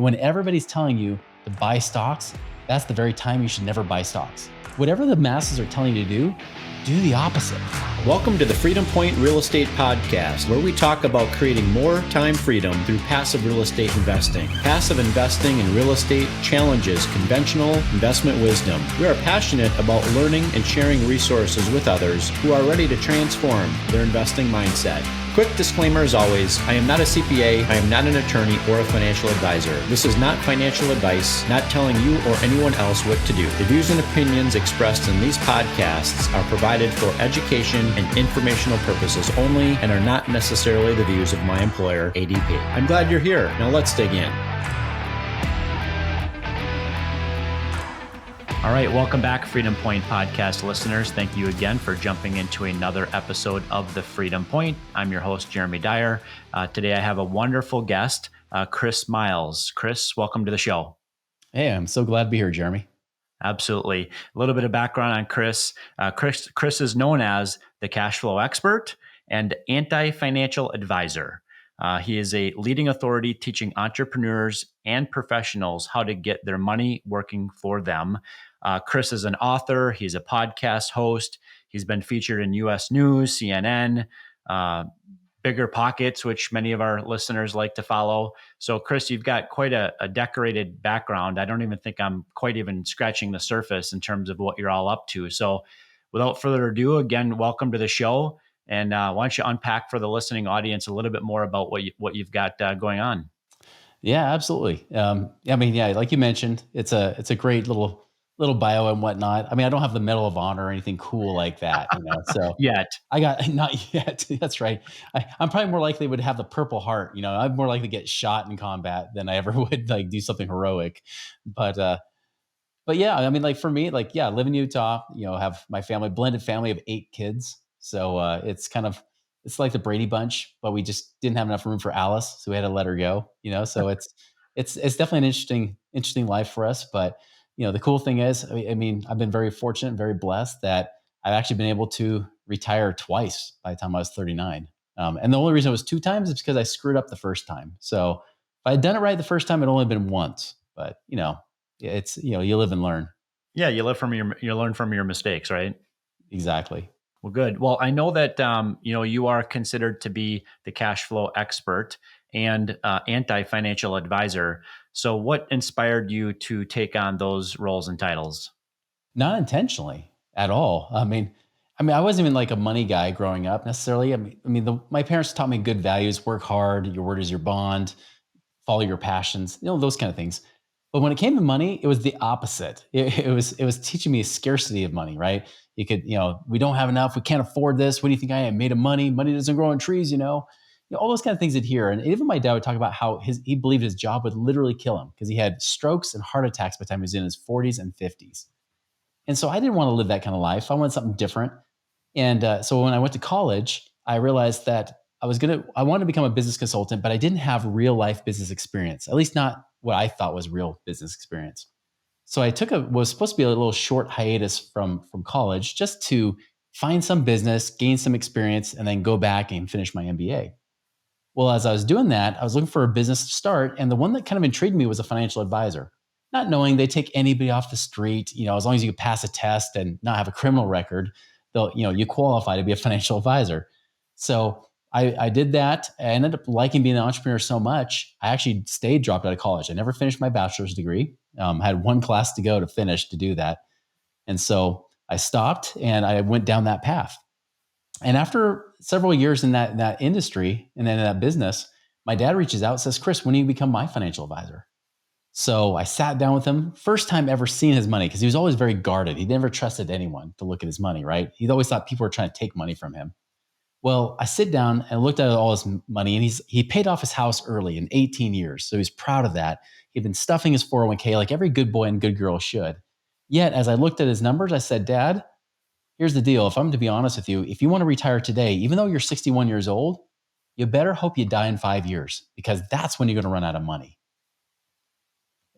And when everybody's telling you to buy stocks, that's the very time you should never buy stocks. Whatever the masses are telling you to do the opposite. Welcome to the Freedom Point Real Estate Podcast, where we talk about creating more time freedom through passive real estate investing. Passive investing in real estate challenges conventional investment wisdom. We are passionate about learning and sharing resources with others who are ready to transform their investing mindset. Quick disclaimer as always, I am not a CPA, I am not an attorney or a financial advisor. This is not financial advice, not telling you or anyone else what to do. The views and opinions expressed in these podcasts are provided for education and informational purposes only and are not necessarily the views of my employer, ADP. I'm glad you're here. Now let's dig in. All right, welcome back, Freedom Point podcast listeners. Thank you again for jumping into another episode of the Freedom Point. I'm your host, Jeremy Dyer. Today I have a wonderful guest, Chris Miles. Chris, welcome to the show. Hey, I'm so glad to be here, Jeremy. Absolutely. A little bit of background on Chris. Chris is known as the cash flow expert and anti-financial advisor. He is a leading authority teaching entrepreneurs and professionals how to get their money working for them. Chris is an author. He's a podcast host. He's been featured in U.S. News, CNN, Bigger Pockets, which many of our listeners like to follow. So, Chris, you've got quite a decorated background. I don't even think I'm quite even scratching the surface in terms of what you're all up to. So, without further ado, again, welcome to the show. And why don't you unpack for the listening audience a little bit more about what you've got going on? Yeah, absolutely. Like you mentioned, it's a great little bio and whatnot. I mean, I don't have the Medal of Honor or anything cool like that, So Yet. I got not yet. That's right. I'm probably more likely would have the Purple Heart. I'm more likely to get shot in combat than I ever would like do something heroic. But yeah, I mean, like for me, like yeah, live in Utah. Have my blended family of 8 kids. So it's like the Brady Bunch, but we just didn't have enough room for Alice, so we had to let her go. So it's definitely an interesting life for us. But the cool thing is, I mean, I've been very fortunate and very blessed that I've actually been able to retire twice by the time I was 39. And the only reason it was 2 times is because I screwed up the first time. So if I had done it right the first time, it'd only been once. But it's you live and learn. Yeah, you learn from your mistakes, right? Exactly. Well, good. Well, I know that you are considered to be the cash flow expert and anti-financial advisor. So, what inspired you to take on those roles and titles? Not intentionally at all. I mean, I wasn't even like a money guy growing up necessarily. My parents taught me good values: work hard, your word is your bond, follow your passions, those kind of things. But when it came to money, it was the opposite. It was teaching me a scarcity of money, right? You could, we don't have enough. We can't afford this. What do you think I am, made of money? Money doesn't grow on trees, all those kind of things I'd hear. And even my dad would talk about how he believed his job would literally kill him because he had strokes and heart attacks by the time he was in his 40s and 50s. And so I didn't want to live that kind of life. I wanted something different. And so when I went to college, I realized that I wanted to become a business consultant, but I didn't have real life business experience, at least not what I thought was real business experience. So I was supposed to be a little short hiatus from college just to find some business, gain some experience, and then go back and finish my MBA. Well, as I was doing that, I was looking for a business to start. And the one that kind of intrigued me was a financial advisor, not knowing they take anybody off the street. As long as you could pass a test and not have a criminal record, you qualify to be a financial advisor. So I did that. I ended up liking being an entrepreneur so much, I actually dropped out of college. I never finished my bachelor's degree. Had 1 class to go to finish to do that. And so I stopped and I went down that path. And after several years in that industry and then in that business, my dad reaches out and says, "Chris, when do you become my financial advisor?" So I sat down with him, first time ever seeing his money, because he was always very guarded. He never trusted anyone to look at his money, right? He'd always thought people were trying to take money from him. Well, I sit down and looked at all his money, and he paid off his house early in 18 years. So he's proud of that. He'd been stuffing his 401k like every good boy and good girl should. Yet, as I looked at his numbers, I said, "Dad, here's the deal. If I'm to be honest with you, if you want to retire today, even though you're 61 years old, you better hope you die in 5 years because that's when you're going to run out of money."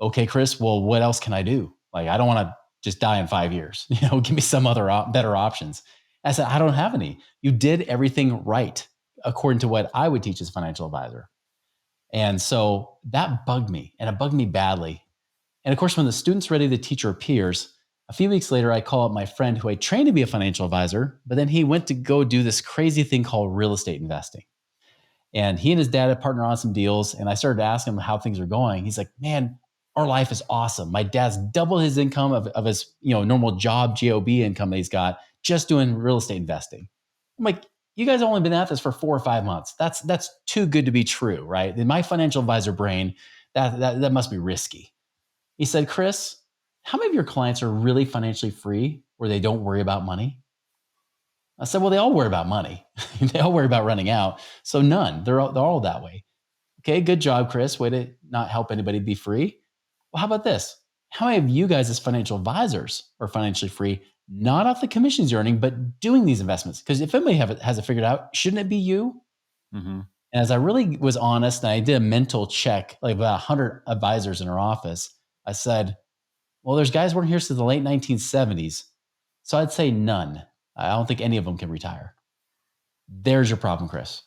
"Okay, Chris, well, what else can I do? Like, I don't want to just die in 5 years. Give me some other better options." I said, "I don't have any. You did everything right according to what I would teach as a financial advisor." And so that bugged me, and it bugged me badly. And of course, when the student's ready, the teacher appears. A few weeks later, I call up my friend who I trained to be a financial advisor, but then he went to go do this crazy thing called real estate investing. And he and his dad had partnered on some deals. And I started to ask him how things are going. He's like, man, our life is awesome. My dad's doubled his income of his normal job, GOB income that he's got just doing real estate investing. I'm like, you guys have only been at this for 4 or 5 months. That's too good to be true, right? In my financial advisor brain, that must be risky. He said, Chris, how many of your clients are really financially free where they don't worry about money? I said, well, they all worry about money. They all worry about running out. So none. They're all that way. Okay, good job, Chris. Way to not help anybody be free. Well, how about this? How many of you guys as financial advisors are financially free, not off the commissions you're earning, but doing these investments? Because if anybody has it figured out, shouldn't it be you? Mm-hmm. And as I really was honest, and I did a mental check, like about 100 advisors in our office, I said, well, there's guys working here since the late 1970s. So I'd say none. I don't think any of them can retire. There's your problem, Chris.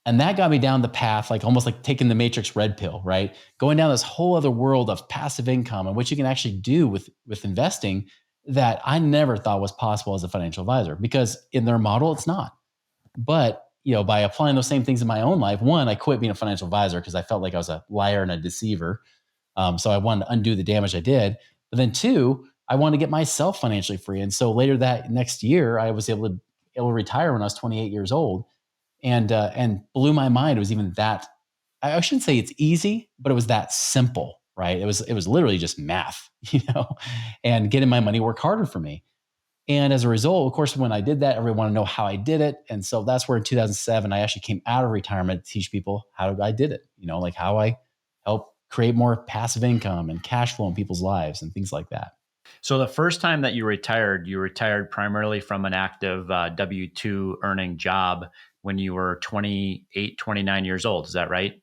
And that got me down the path, like almost like taking the Matrix red pill, right? Going down this whole other world of passive income and what you can actually do with investing that I never thought was possible as a financial advisor, because in their model, it's not. But by applying those same things in my own life, one, I quit being a financial advisor because I felt like I was a liar and a deceiver. So I wanted to undo the damage I did. But then two, I wanted to get myself financially free. And so later that next year, I was able to retire when I was 28 years old, and blew my mind. It was even that. I shouldn't say it's easy, but it was that simple, right? It was literally just math, and getting my money work harder for me. And as a result, of course, when I did that, everyone wanted to know how I did it. And so that's where in 2007, I actually came out of retirement to teach people how I did it, like how I help create more passive income and cash flow in people's lives and things like that. So the first time that you retired primarily from an active W-2 earning job when you were 28, 29 years old. Is that right?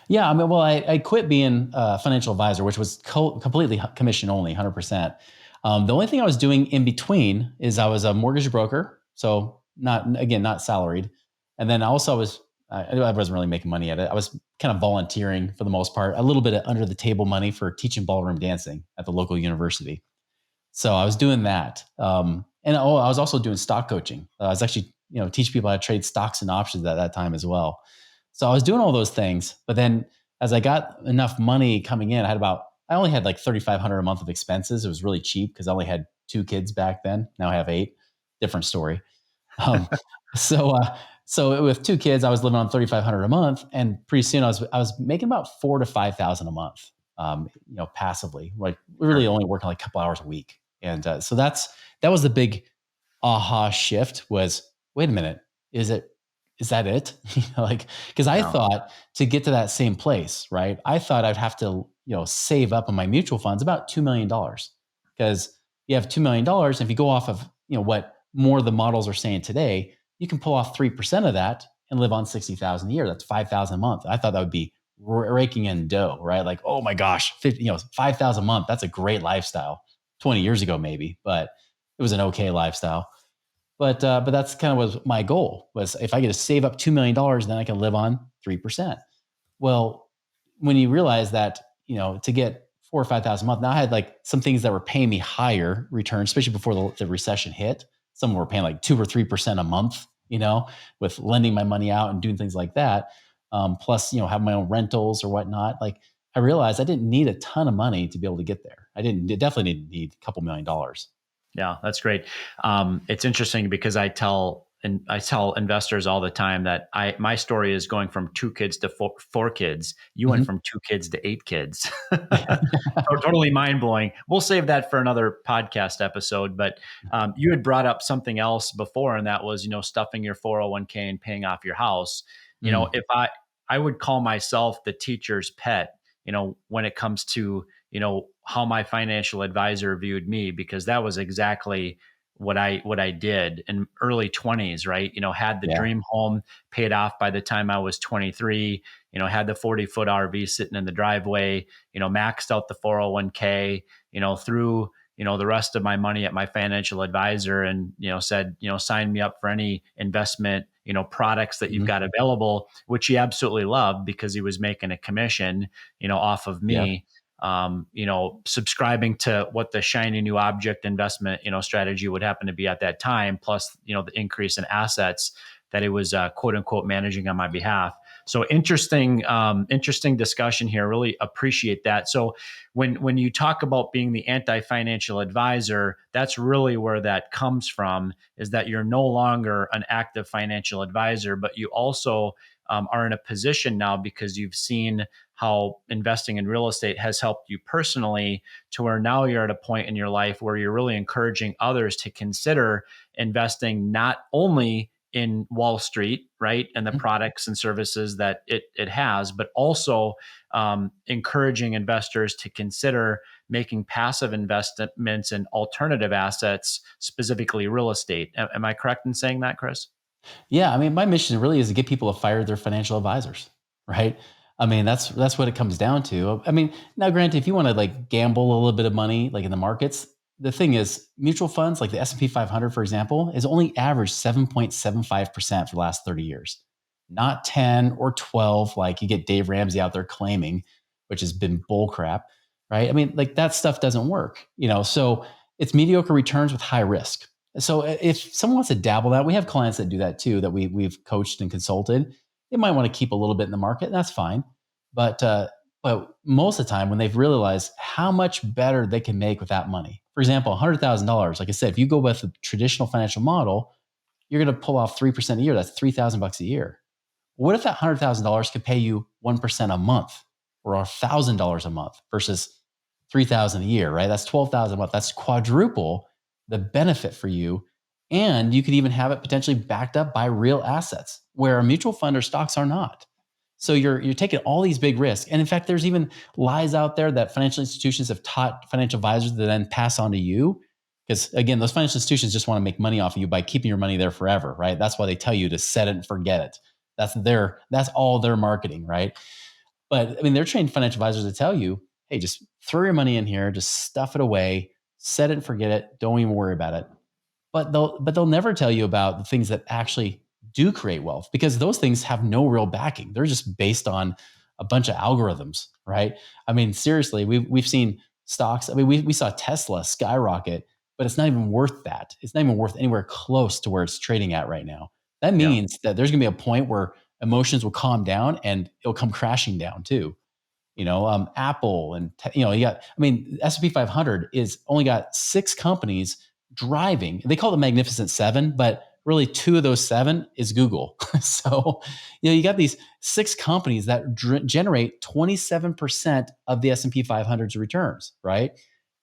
Yeah, I mean, well, I quit being a financial advisor, which was completely commission only, 100%. The only thing I was doing in between is I was a mortgage broker, so not salaried, and then also I wasn't really making money at it. I was kind of volunteering for the most part, a little bit of under the table money for teaching ballroom dancing at the local university. So I was doing that, and I was also doing stock coaching. I was actually teaching people how to trade stocks and options at that time as well. So I was doing all those things, but then as I got enough money coming in, I only had like 3,500 a month of expenses. It was really cheap because I only had 2 kids back then. Now I have 8. Different story. Um, so with 2 kids, I was living on 3,500 a month, and pretty soon I was making about 4,000 to 5,000 a month. Passively, like really only working like a couple hours a week, and so that was the big aha shift. Was, wait a minute, is that it? Like, because I No. thought to get to that same place, right? I thought I'd have to, save up in my mutual funds about $2 million, because you have $2 million. If you go off of, what more the models are saying today, you can pull off 3% of that and live on 60,000 a year. That's 5,000 a month. I thought that would be raking in dough, right? Like, oh my gosh, 5,000 a month. That's a great lifestyle. 20 years ago, maybe, but it was an okay lifestyle. But that's kind of was my goal, was if I get to save up $2 million, then I can live on 3%. Well, when you realize that, to get 4 or 5 thousand a month, now I had like some things that were paying me higher returns, especially before the recession hit. Some were paying like 2 or 3% a month, with lending my money out and doing things like that. Plus, have my own rentals or whatnot. Like, I realized I didn't need a ton of money to be able to get there. I definitely didn't need a couple $1,000,000. Yeah, that's great. It's interesting because I tell investors all the time that my story is going from 2 kids to four kids. You went Mhm. from 2 kids to 8 kids. Totally mind blowing. We'll save that for another podcast episode. But you had brought up something else before, and that was stuffing your 401k and paying off your house. Mm. If I would call myself the teacher's pet. When it comes to how my financial advisor viewed me, because that was exactly what I did in early 20s, right? Had the Yeah. dream home paid off by the time I was 23, had the 40-foot RV sitting in the driveway, maxed out the 401k, threw, the rest of my money at my financial advisor and, said, sign me up for any investment, products that you've Mhm. got available, which he absolutely loved because he was making a commission, off of Yep. me, subscribing to what the shiny new object investment, strategy would happen to be at that time, plus, the increase in assets that it was quote unquote managing on my behalf. So interesting discussion here. Really appreciate that. So when you talk about being the anti-financial advisor, that's really where that comes from, is that you're no longer an active financial advisor, but you also are in a position now because you've seen how investing in real estate has helped you personally, to where now you're at a point in your life where you're really encouraging others to consider investing not only in Wall Street, right, and the Mhm. products and services that it has, but also encouraging investors to consider making passive investments in alternative assets, specifically real estate. Am I correct in saying that, Chris? Yeah, I mean, my mission really is to get people to fire their financial advisors, right? I mean, that's what it comes down to. I mean, now granted, if you want to like gamble a little bit of money like in the markets, the thing is mutual funds like the S&P 500 for example is only averaged 7.75% for the last 30 years. Not 10 or 12 like you get Dave Ramsey out there claiming, which has been bull crap, right? I mean, like that stuff doesn't work, So it's mediocre returns with high risk. So if someone wants to dabble that, we have clients that do that too, that we've coached and consulted. They might want to keep a little bit in the market, and that's fine. But most of the time, when they've realized how much better they can make with that money, for example, $100,000. Like I said, if you go with the traditional financial model, you're going to pull off 3% a year. That's $3,000 a year. What if that $100,000 could pay you 1% a month or $1,000 a month versus 3,000 a year, right? That's 12,000 a month. That's quadruple the benefit for you. And you could even have it potentially backed up by real assets where a mutual fund or stocks are not. So you're taking all these big risks. And in fact, there's even lies out there that financial institutions have taught financial advisors to then pass on to you. Because again, those financial institutions just want to make money off of you by keeping your money there forever, right? That's why they tell you to set it and forget it. That's all their marketing, right? But I mean, they're trained financial advisors to tell you, hey, just throw your money in here, just stuff it away, set it and forget it, don't even worry about it. But they'll never tell you about the things that actually do create wealth because those things have no real backing. They're just based on a bunch of algorithms, right? I mean, seriously, we've seen stocks. I mean, we saw Tesla skyrocket, but it's not even worth that. It's not even worth anywhere close to where it's trading at right now. That Yeah. means that there's going to be a point where emotions will calm down and it'll come crashing down too. Apple and you got. I mean, S&P 500 is only got 6 companies driving. They call it the Magnificent Seven, but really 2 of those 7 is Google. So you got these 6 companies that generate 27% of the S&P 500's returns, right?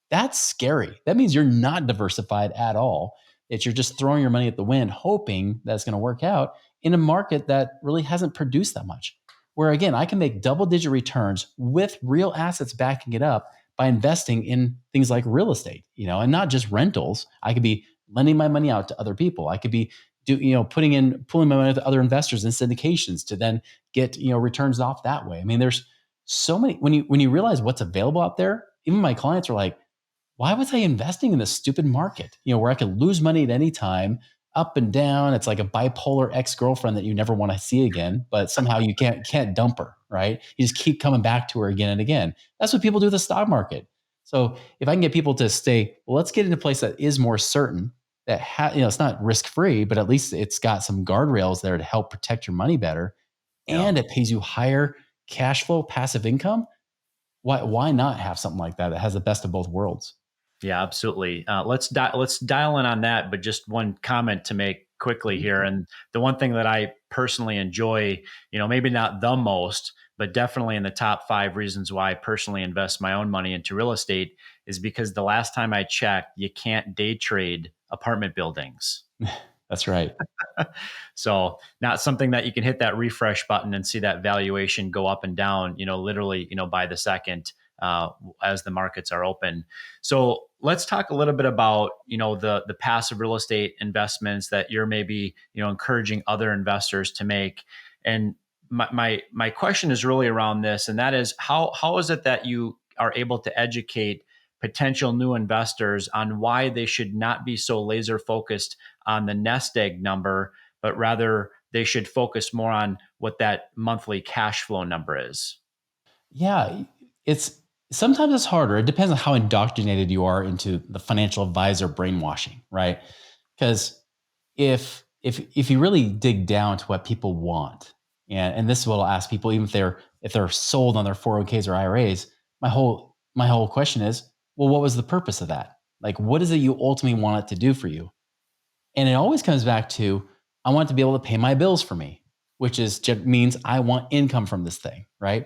That's scary. That means you're not diversified at all. That you're just throwing your money at the wind, hoping that's going to work out in a market that really hasn't produced that much. Where again, I can make double digit returns with real assets backing it up by investing in things like real estate, and not just rentals. I could be lending my money out to other people. I could be pulling my money to other investors in syndications to then get, returns off that way. I mean, there's so many when you realize what's available out there, even my clients are like, why was I investing in this stupid market? Where I could lose money at any time, up and down. It's like a bipolar ex-girlfriend that you never want to see again, but somehow you can't dump her, right? You just keep coming back to her again and again. That's what people do with the stock market. So if I can get people to stay, well, let's get into a place that is more certain, that it's not risk-free, but at least it's got some guardrails there to help protect your money better, Yeah. and it pays you higher cash flow, passive income. Why not have something like that that has the best of both worlds? Yeah, absolutely. Let's dial in on that. But just one comment to make quickly here, and the one thing that I personally enjoy, maybe not the most, but definitely in the top 5 reasons why I personally invest my own money into real estate, is because the last time I checked, you can't day trade apartment buildings. That's right. So not something that you can hit that refresh button and see that valuation go up and down, literally, by the second, as the markets are open. So let's talk a little bit about, the passive real estate investments that you're maybe, encouraging other investors to make. And my question is really around this, and that is how is it that you are able to educate potential new investors on why they should not be so laser focused on the nest egg number, but rather they should focus more on what that monthly cash flow number is? Yeah, it's sometimes it's harder. It depends on how indoctrinated you are into the financial advisor brainwashing, right? Because if you really dig down to what people want, and this is what I'll ask people, even if they're sold on their 401ks or IRAs, my whole question is, well, what was the purpose of that? Like, what is it you ultimately want it to do for you? And it always comes back to, I want to be able to pay my bills for me, which means I want income from this thing, right?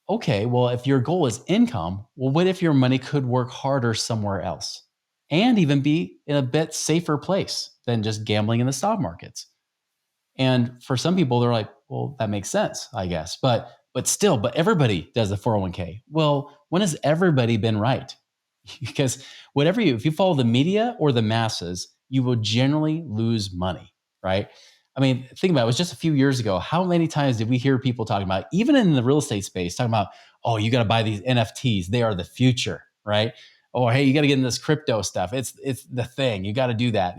Okay, well, if your goal is income, well, what if your money could work harder somewhere else and even be in a bit safer place than just gambling in the stock markets? And for some people, they're like, well, that makes sense, I guess. But everybody does a 401k. Well, when has everybody been right? Because if you follow the media or the masses, you will generally lose money, right? I mean, think about it. It was just a few years ago. How many times did we hear people talking about, even in the real estate space, talking about, oh, you got to buy these NFTs. They are the future, right? Or hey, you got to get in this crypto stuff. It's the thing. You got to do that.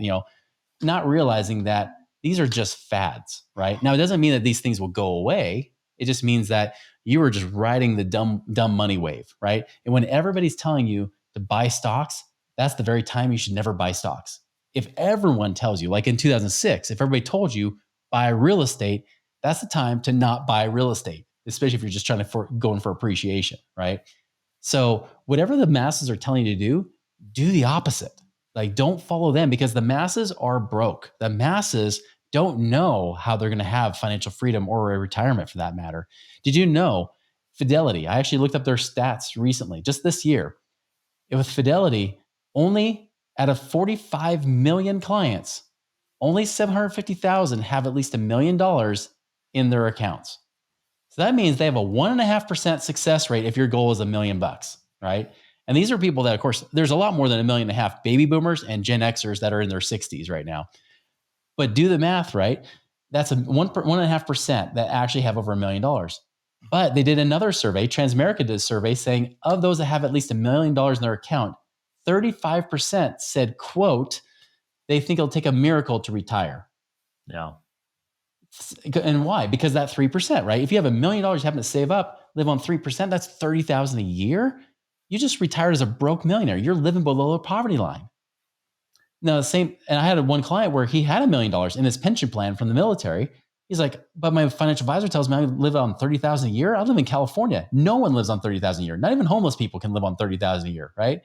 Not realizing that these are just fads, right? Now, it doesn't mean that these things will go away. It just means that you are just riding the dumb money wave, right? And when everybody's telling you to buy stocks, that's the very time you should never buy stocks. If everyone tells you, like in 2006, if everybody told you buy real estate, that's the time to not buy real estate, especially if you're just trying to going for appreciation, right? So whatever the masses are telling you to do the opposite. Like, don't follow them because the masses are broke. The masses don't know how they're going to have financial freedom or a retirement for that matter. Did you know Fidelity? I actually looked up their stats recently, just this year. With Fidelity, only out of 45 million clients, only 750,000 have at least $1 million in their accounts. So that means they have a 1.5% success rate if your goal is $1 million, right? And these are people that, of course, there's a lot more than 1.5 million baby boomers and Gen Xers that are in their 60s right now. But do the math, right? That's a 1.5% that actually have over $1 million. But they did another survey. Transamerica did a survey saying of those that have at least $1 million in their account, 35% said, quote, they think it'll take a miracle to retire. Yeah. And why? Because that 3%, right? If you have $1 million you happen to save up, live on 3%, that's $30,000 a year. You just retired as a broke millionaire. You're living below the poverty line. Now, and I had one client where he had $1 million in his pension plan from the military. He's like, but my financial advisor tells me I live on $30,000 a year. I live in California. No one lives on $30,000 a year. Not even homeless people can live on $30,000 a year, right?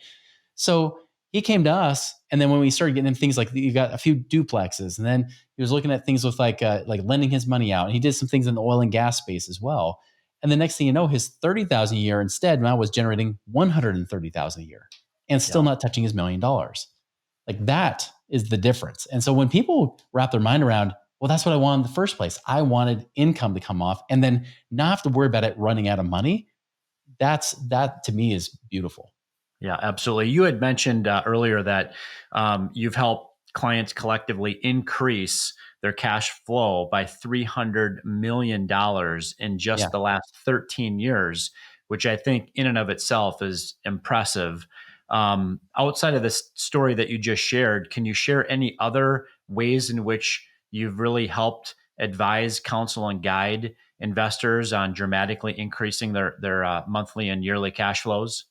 So he came to us, and then when we started getting in things like you got a few duplexes, and then he was looking at things with like lending his money out, and he did some things in the oil and gas space as well. And the next thing you know, his $30,000 a year instead now was generating $130,000 a year, and still not touching his $1 million. Like, that is the difference. And so when people wrap their mind around, well, that's what I wanted in the first place. I wanted income to come off and then not have to worry about it running out of money. That to me is beautiful. Yeah, absolutely. You had mentioned earlier that you've helped clients collectively increase their cash flow by $300 million in just the last 13 years, which I think in and of itself is impressive. Outside of this story that you just shared, can you share any other ways in which you've really helped advise, counsel, and guide investors on dramatically increasing their monthly and yearly cash flows?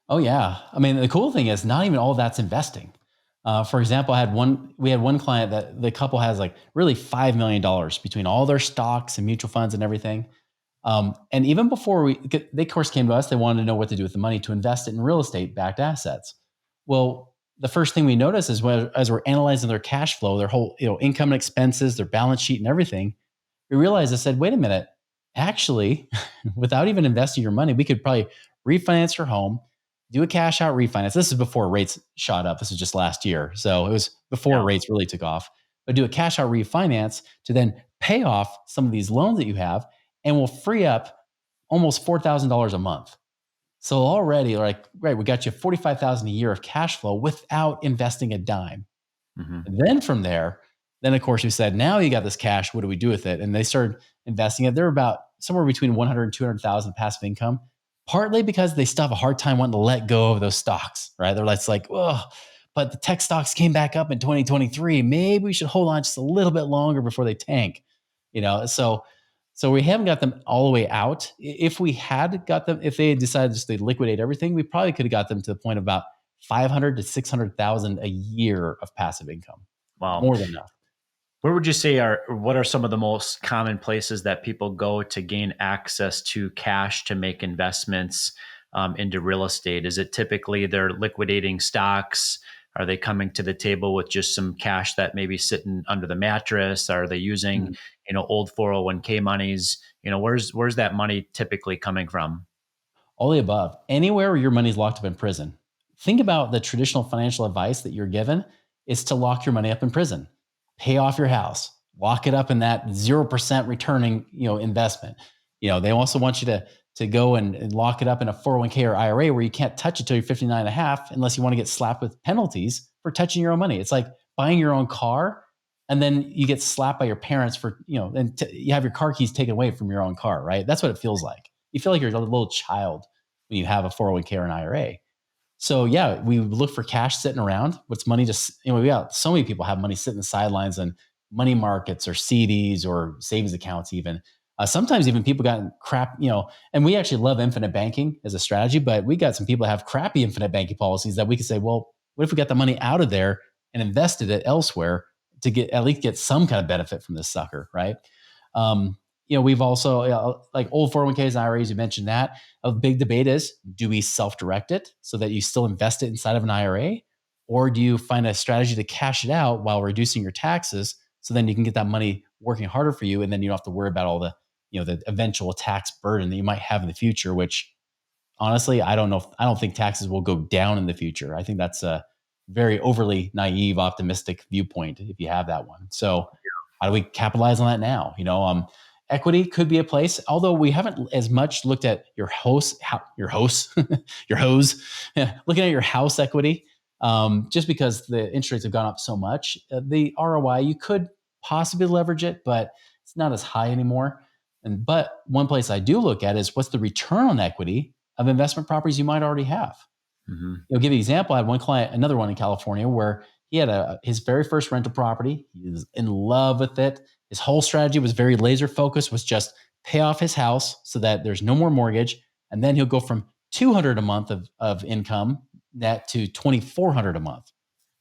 Oh yeah. I mean, the cool thing is not even all that's investing. For example, we had one client that the couple has like really $5 million between all their stocks and mutual funds and everything. And even before they of course came to us, they wanted to know what to do with the money to invest it in real estate backed assets. Well, the first thing we notice is as we're analyzing their cash flow, their whole income and expenses, their balance sheet and everything, we realized I said, wait a minute, actually, without even investing your money, we could probably refinance your home, do a cash out refinance. This is before rates shot up. This is just last year. So it was before rates really took off. But do a cash out refinance to then pay off some of these loans that you have, and will free up almost $4,000 a month. So already, like, right, we got you $45,000 a year of cash flow without investing a dime. Mm-hmm. And then from there, of course, we said, now you got this cash. What do we do with it? And they started investing it. They're about somewhere between 100 and 200,000 passive income. Partly because they still have a hard time wanting to let go of those stocks, right? They're like, oh, but the tech stocks came back up in 2023. Maybe we should hold on just a little bit longer before they tank, so we haven't got them all the way out. If we had got them, if they had decided just to liquidate everything, we probably could have got them to the point of about 500 to 600,000 a year of passive income. Wow. More than enough. Where would you say what are some of the most common places that people go to gain access to cash to make investments into real estate? Is it typically they're liquidating stocks? Are they coming to the table with just some cash that may be sitting under the mattress? Are they using, old 401k monies? Where's that money typically coming from? All the above. Anywhere where your money's locked up in prison. Think about the traditional financial advice that you're given is to lock your money up in prison. Pay off your house. Lock it up in that 0% returning, investment. They also want you to go and lock it up in a 401k or IRA where you can't touch it till you're 59 and a half unless you want to get slapped with penalties for touching your own money. It's like buying your own car and then you get slapped by your parents for, and you have your car keys taken away from your own car, right? That's what it feels like. You feel like you're a little child when you have a 401k or an IRA. So yeah, we look for cash sitting around. What's money just, we got so many people have money sitting in the sidelines on money markets or CDs or savings accounts even. Sometimes even people got crap, and we actually love infinite banking as a strategy, but we got some people that have crappy infinite banking policies that we could say, well, what if we got the money out of there and invested it elsewhere to at least get some kind of benefit from this sucker, right? We've also, like old 401ks and IRAs, you mentioned that. A big debate is, do we self-direct it so that you still invest it inside of an IRA? Or do you find a strategy to cash it out while reducing your taxes so then you can get that money working harder for you and then you don't have to worry about all the, the eventual tax burden that you might have in the future, which honestly, I don't think taxes will go down in the future. I think that's a very overly naive, optimistic viewpoint if you have that one. So how do we capitalize on that now? Equity could be a place, although we haven't as much looked at your hose, looking at your house equity, just because the interest rates have gone up so much. The ROI, you could possibly leverage it, but it's not as high anymore. But one place I do look at is what's the return on equity of investment properties you might already have. Mm-hmm. Give you an example. I had one client, another one in California, where he had his very first rental property. He was in love with it. His whole strategy was very laser focused, was just pay off his house so that there's no more mortgage. And then he'll go from $200 a month of income net to $2,400 a month.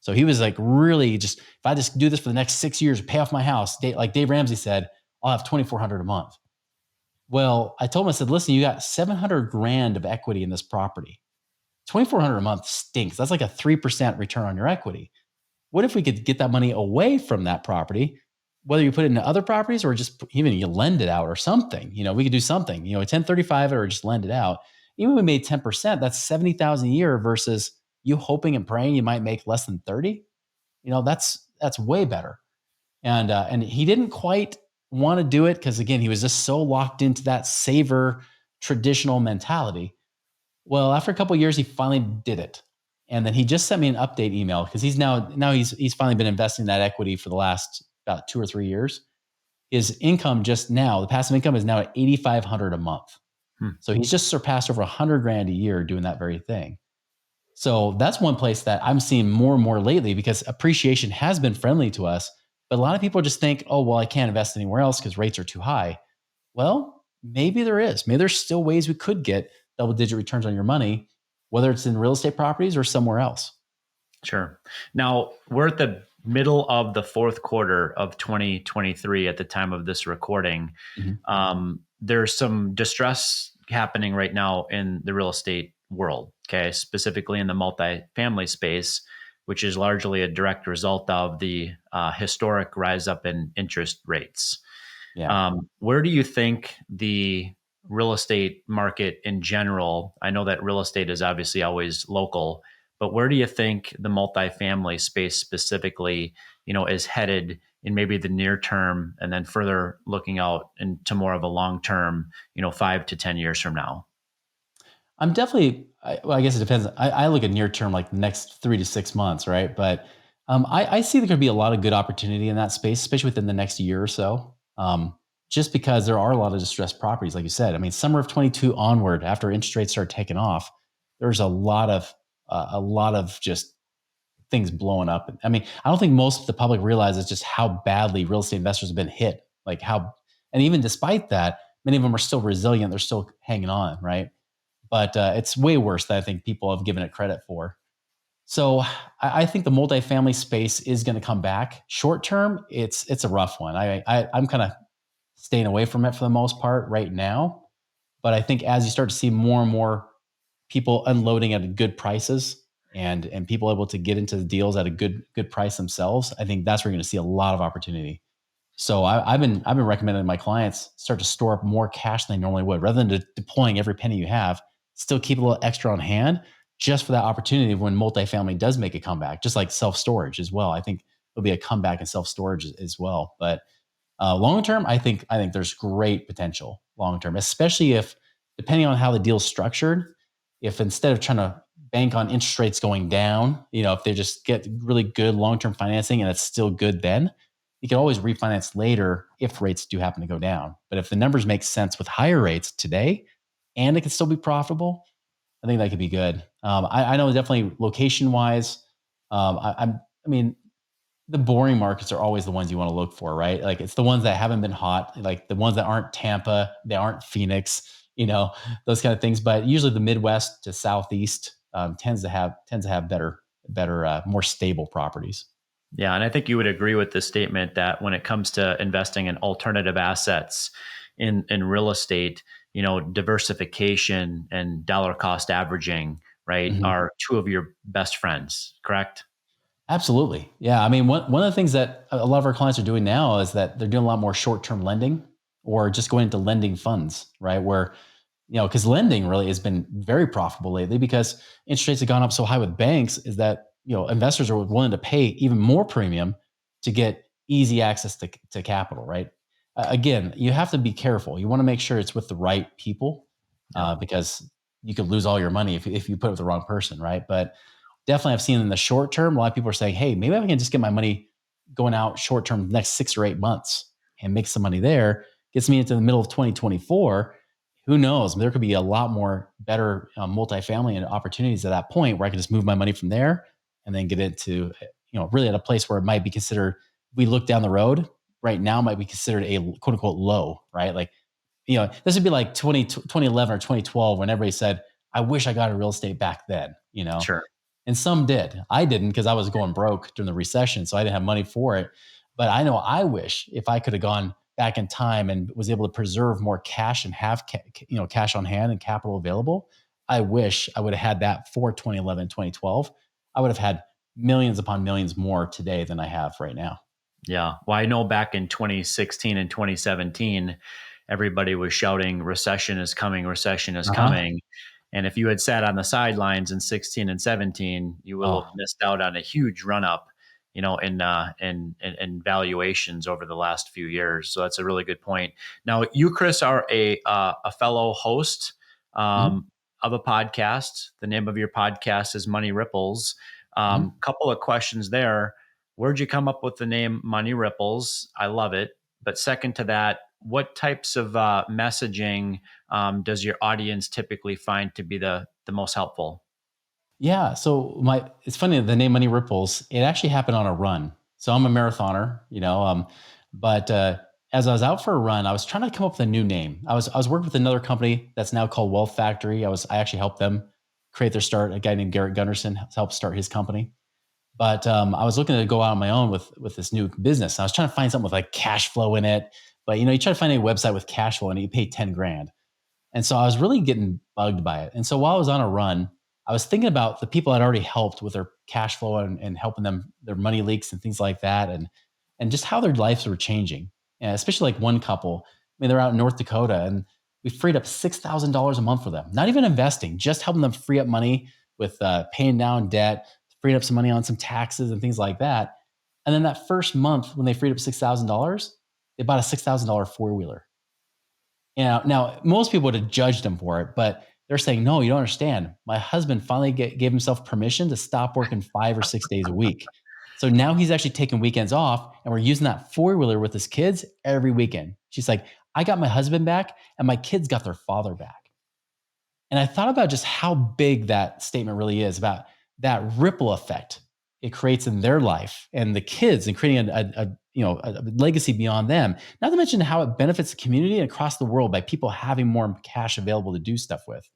So he was like, really just, if I just do this for the next 6 years, pay off my house, like Dave Ramsey said, I'll have $2,400 a month. Well, I told him, I said, listen, you got $700,000 of equity in this property. $2,400 a month stinks. That's like a 3% return on your equity. What if we could get that money away from that property, whether you put it into other properties or just even you lend it out or something? We could do something, a 1035 or just lend it out. Even if we made 10%, that's $70,000 a year versus you hoping and praying you might make less than 30. That's way better. And he didn't quite want to do it because, again, he was just so locked into that saver traditional mentality. Well, after a couple of years, he finally did it. And then he just sent me an update email because he's finally been investing that equity for the last about 2 or 3 years. His income just now, the passive income is now at $8,500 a month. So he's just surpassed over $100,000 a year doing that very thing. So that's one place that I'm seeing more and more lately because appreciation has been friendly to us. But a lot of people just think, oh, well, I can't invest anywhere else because rates are too high. Well, maybe there is. Maybe there's still ways we could get double-digit returns on your money, whether it's in real estate properties or somewhere else. Sure. Now, we're at the middle of the fourth quarter of 2023 at the time of this recording. Mm-hmm. There's some distress happening right now in the real estate world, okay, specifically in the multifamily space, which is largely a direct result of the historic rise up in interest rates. Yeah. Where do you think the real estate market in general, I know that real estate is obviously always local, but where do you think the multifamily space specifically, is headed in maybe the near term and then further looking out into more of a long term, 5 to 10 years from now? I'm definitely, I guess it depends. I look at near term, like the next 3 to 6 months, right? But I see there could be a lot of good opportunity in that space, especially within the next year or so. just because there are a lot of distressed properties, like you said. I mean, summer of 22 onward, after interest rates started taking off, there's a lot of just things blowing up. I mean, I don't think most of the public realizes just how badly real estate investors have been hit. Like how, and even despite that, many of them are still resilient. They're still hanging on, right? But it's way worse than I think people have given it credit for. So I think the multifamily space is going to come back. Short term, it's a rough one. I'm kind of staying away from it for the most part right now. But I think as you start to see more and more people unloading at good prices and people able to get into the deals at a good price themselves, I think that's where you're going to see a lot of opportunity. So I've been recommending to my clients start to store up more cash than they normally would, rather than deploying every penny you have. Still keep a little extra on hand just for that opportunity when multifamily does make a comeback, just like self storage as well. I think there'll be a comeback in self storage as well. But long term, I think there's great potential long term, especially if depending on how the deal's structured. If instead of trying to bank on interest rates going down, if they just get really good long term financing and it's still good, then you can always refinance later if rates do happen to go down. But if the numbers make sense with higher rates today and it can still be profitable, I think that could be good. I know definitely location wise. I mean, the boring markets are always the ones you want to look for, right? Like it's the ones that haven't been hot, like the ones that aren't Tampa, they aren't Phoenix, those kind of things. But usually the Midwest to Southeast tends to have better, more stable properties. Yeah, and I think you would agree with the statement that when it comes to investing in alternative assets in real estate, diversification and dollar cost averaging, right, Mhm. are two of your best friends, correct? Absolutely. Yeah. I mean, one of the things that a lot of our clients are doing now is that they're doing a lot more short term lending or just going into lending funds, right? Where, because lending really has been very profitable lately because interest rates have gone up so high with banks, is that, investors are willing to pay even more premium to get easy access to capital, right? Again, you have to be careful. You want to make sure it's with the right people Yeah. because you could lose all your money if you put it with the wrong person, right? But definitely I've seen in the short term, a lot of people are saying, hey, maybe I can just get my money going out short term the next 6 or 8 months and make some money there. Gets me into the middle of 2024. Who knows? There could be a lot more better multifamily and opportunities at that point where I can just move my money from there and then get into, really at a place where it might be considered, we look down the road right now, might be considered a quote unquote low, right? Like, this would be like 2011 or 2012 when everybody said, I wish I got a real estate back then. Sure. And some did. I didn't because I was going broke during the recession, so I didn't have money for it. But I know I wish if I could have gone back in time and was able to preserve more cash and have cash on hand and capital available. I wish I would have had that for 2011, 2012. I would have had millions upon millions more today than I have right now. Yeah. Well, I know back in 2016 and 2017, everybody was shouting, recession is coming, recession is Uh-huh. coming. And if you had sat on the sidelines in 16 and 17, you will have Oh, missed out on a huge run up, in valuations over the last few years. So that's a really good point. Now, you, Chris, are a fellow host mhm, of a podcast. The name of your podcast is Money Ripples. mhm. Couple of questions there. Where'd you come up with the name Money Ripples? I love it. But second to that, what types of messaging does your audience typically find to be the most helpful? Yeah. So it's funny, the name Money Ripples, it actually happened on a run. So I'm a marathoner, but as I was out for a run, I was trying to come up with a new name. I was working with another company that's now called Wealth Factory. I actually helped them create their start. A guy named Garrett Gunderson helped start his company. But I was looking to go out on my own with this new business. I was trying to find something with like cash flow in it. But you try to find a website with cash flow and you pay 10 grand. And so I was really getting bugged by it. And so while I was on a run, I was thinking about the people I'd already helped with their cash flow and helping them their money leaks and things like that, and just how their lives were changing. And especially like one couple, I mean, they're out in North Dakota, and we freed up $6,000 a month for them. Not even investing, just helping them free up money with paying down debt, freeing up some money on some taxes and things like that. And then that first month, when they freed up $6,000, they bought a $6,000 four wheeler. Now most people would have judged him for it, but they're saying, no, you don't understand. My husband finally gave himself permission to stop working 5 or 6 days a week. So now he's actually taking weekends off, and we're using that four-wheeler with his kids every weekend. She's like, I got my husband back, and my kids got their father back. And I thought about just how big that statement really is about that ripple effect it creates in their life and the kids, and creating a legacy beyond them. Not to mention how it benefits the community and across the world by people having more cash available to do stuff with.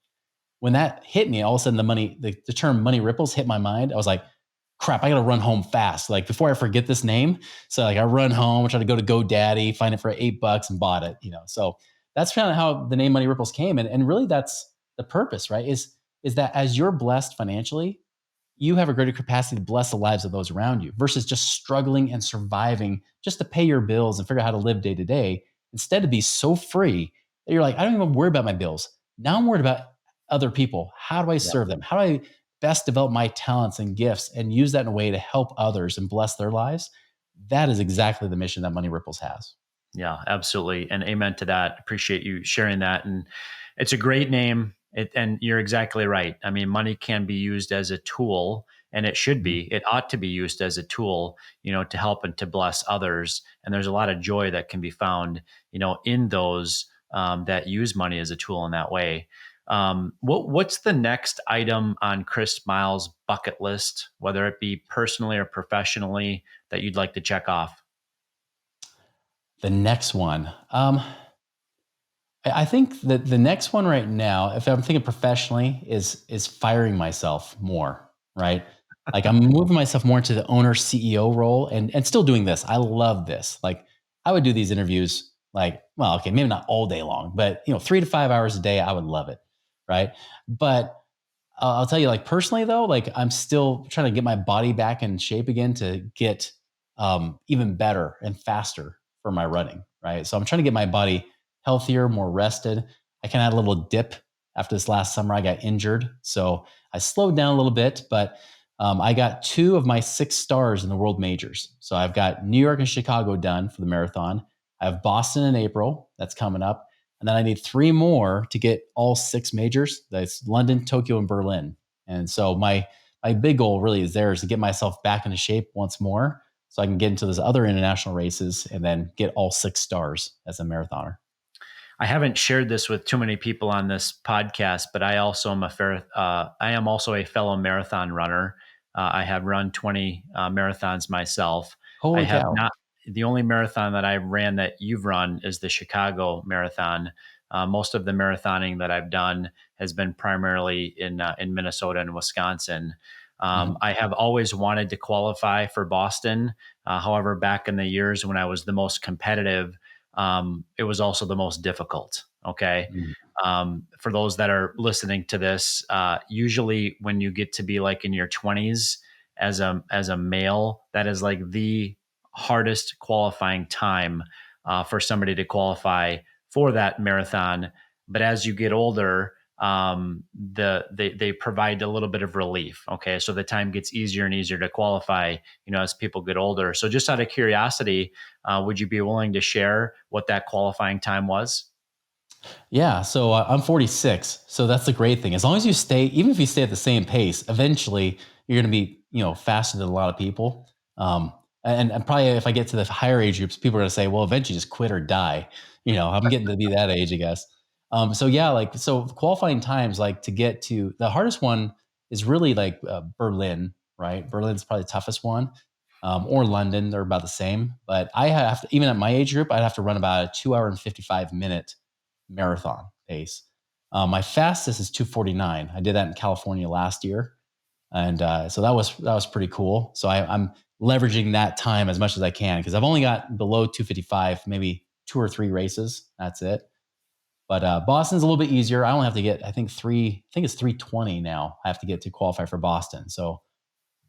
When that hit me, all of a sudden the term money ripples hit my mind. I was like, crap, I got to run home fast. Like before I forget this name. So like I run home, try to go to GoDaddy, find it for $8 and bought it. So that's kind of how the name Money Ripples came. And really that's the purpose, right? Is that as you're blessed financially, you have a greater capacity to bless the lives of those around you versus just struggling and surviving just to pay your bills and figure out how to live day to day. Instead, to be so free that you're like, I don't even worry about my bills. Now I'm worried about other people. How do I serve them? How do I best develop my talents and gifts and use that in a way to help others and bless their lives? That is exactly the mission that Money Ripples has. Yeah, absolutely. And amen to that. Appreciate you sharing that. And it's a great name. And you're exactly right. I mean, money can be used as a tool, and it should be. It ought to be used as a tool, to help and to bless others. And there's a lot of joy that can be found, in those that use money as a tool in that way. What's the next item on Chris Miles' bucket list, whether it be personally or professionally, that you'd like to check off? The next one. I think that the next one right now, if I'm thinking professionally, is firing myself more, right? Like I'm moving myself more into the owner CEO role and still doing this. I love this. Like I would do these interviews like, well, okay, maybe not all day long, but 3 to 5 hours a day, I would love it. Right. But I'll tell you, like personally though, like I'm still trying to get my body back in shape again to get even better and faster for my running. Right. So I'm trying to get my body healthier, more rested. I kind of had a little dip after this last summer. I got injured. So I slowed down a little bit, but I got 2 of my 6 stars in the world majors. So I've got New York and Chicago done for the marathon. I have Boston in April. That's coming up. And then I need 3 more to get all 6 majors. That's London, Tokyo, and Berlin. And so my big goal really is to get myself back into shape once more so I can get into those other international races and then get all 6 stars as a marathoner. I haven't shared this with too many people on this podcast, but I also am I am also a fellow marathon runner. I have run 20 marathons myself. I Holy have cow. not. The only marathon that I ran that you've run is the Chicago Marathon. Most of the marathoning that I've done has been primarily in Minnesota and Wisconsin. I have always wanted to qualify for Boston. However, back in the years when I was the most competitive, it was also the most difficult. Okay. Mhm. For those that are listening to this, usually when you get to be like in your 20s as a male, that is like the hardest qualifying time for somebody to qualify for that marathon. But as you get older, they provide a little bit of relief. Okay, so the time gets easier and easier to qualify, as people get older. So just out of curiosity, would you be willing to share what that qualifying time was? Yeah, so I'm 46. So that's the great thing. As long as you stay, even if you stay at the same pace, eventually you're going to be, faster than a lot of people. And probably if I get to the higher age groups, people are going to say, well, eventually just quit or die. I'm getting to be that age, I guess. So yeah, so qualifying times, like to get to the hardest one is really like Berlin, right? Berlin's probably the toughest one. Or London, they're about the same. But I have to, even at my age group, I'd have to run about a 2 hour and 55 minute marathon pace. My fastest is 2:49. I did that in California last year, and so that was pretty cool. So I'm leveraging that time as much as I can because I've only got below 2:55, maybe 2 or 3 races. That's it. But Boston's a little bit easier. I only have to get, I think it's 3:20 now. I have to get to qualify for Boston. So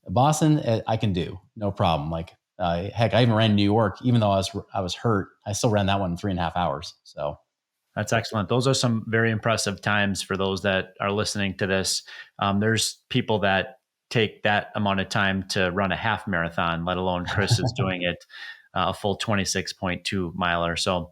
Boston, I can do no problem. Like heck, I even ran New York, even though I was hurt. I still ran that one in 3.5 hours. So That's excellent. Those are some very impressive times for those that are listening to this. There's people that take that amount of time to run a half marathon, let alone Chris is doing it a full 26.2 miler. So,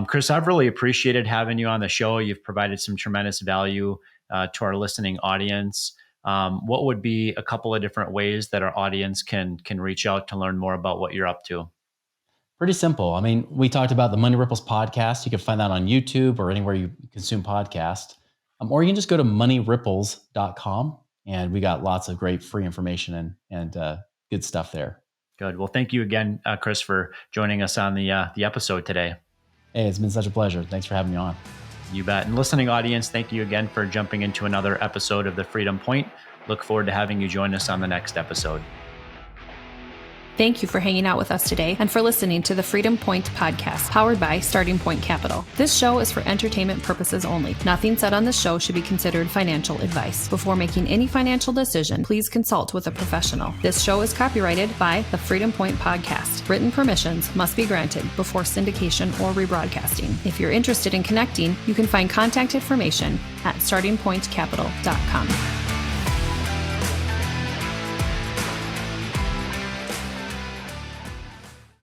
Chris, I've really appreciated having you on the show. You've provided some tremendous value to our listening audience. what would be a couple of different ways that our audience can reach out to learn more about what you're up to? Pretty simple. I mean, we talked about the Money Ripples podcast. You can find that on YouTube or anywhere you consume podcasts. Or you can just go to moneyripples.com, and we got lots of great free information and good stuff there. Good. Well, thank you again, Chris, for joining us on the episode today. Hey, it's been such a pleasure. Thanks for having me on. You bet. And listening audience, thank you again for jumping into another episode of The Freedom Point. Look forward to having you join us on the next episode. Thank you for hanging out with us today and for listening to the Freedom Point podcast, powered by Starting Point Capital. This show is for entertainment purposes only. Nothing said on this show should be considered financial advice. Before making any financial decision, please consult with a professional. This show is copyrighted by the Freedom Point podcast. Written permissions must be granted before syndication or rebroadcasting. If you're interested in connecting, you can find contact information at startingpointcapital.com.